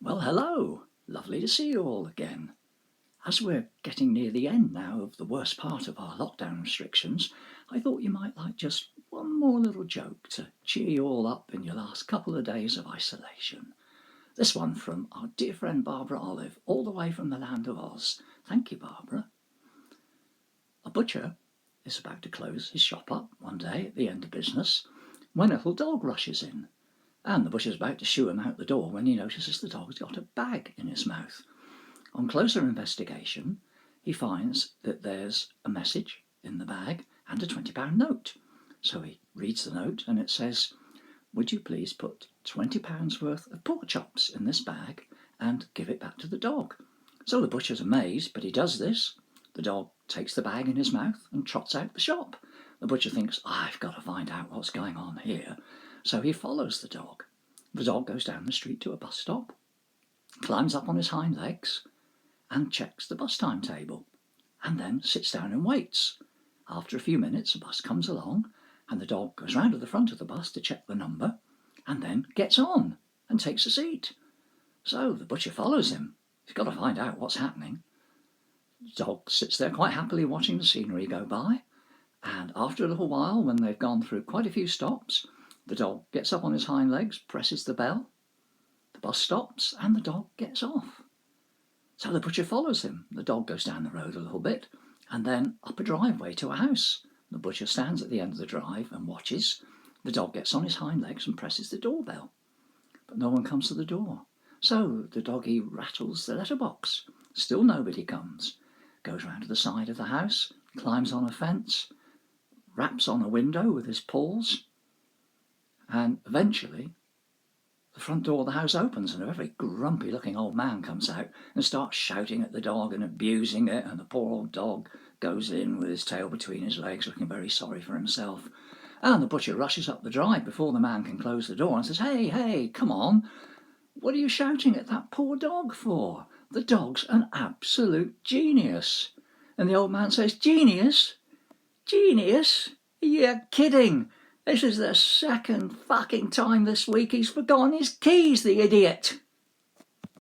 Well, hello. Lovely to see you all again. As we're getting near the end now of the worst part of our lockdown restrictions, I thought you might like just one more little joke to cheer you all up in your last couple of days of isolation. This one from our dear friend Barbara Olive, all the way from the land of Oz. Thank you, Barbara. A butcher is about to close his shop up one day at the end of business when a little dog rushes in. And the butcher's about to shoo him out the door when he notices the dog's got a bag in his mouth. On closer investigation, he finds that there's a message in the bag and a £20 note. So he reads the note and it says, "Would you please put £20 worth of pork chops in this bag and give it back to the dog?" So the butcher's amazed, but he does this. The dog takes the bag in his mouth and trots out the shop. The butcher thinks, I've got to find out what's going on here. So he follows the dog. The dog goes down the street to a bus stop, climbs up on his hind legs and checks the bus timetable, and then sits down and waits. After a few minutes, a bus comes along and the dog goes round to the front of the bus to check the number and then gets on and takes a seat. So the butcher follows him. He's got to find out what's happening. The dog sits there quite happily watching the scenery go by, and after a little while, when they've gone through quite a few stops, the dog gets up on his hind legs, presses the bell, the bus stops, and the dog gets off. So the butcher follows him. The dog goes down the road a little bit, and then up a driveway to a house. The butcher stands at the end of the drive and watches. The dog gets on his hind legs and presses the doorbell, but no one comes to the door. So the doggy rattles the letterbox. Still nobody comes. Goes round to the side of the house, climbs on a fence, raps on a window with his paws, and eventually the front door of the house opens and a very grumpy looking old man comes out and starts shouting at the dog and abusing it, and the poor old dog goes in with his tail between his legs looking very sorry for himself. And the butcher rushes up the drive before the man can close the door and says, Hey, come on, what are you shouting at that poor dog for? The dog's an absolute genius. And the old man says, Genius? Genius? You're kidding. This is the second fucking time this week he's forgotten his keys, the idiot.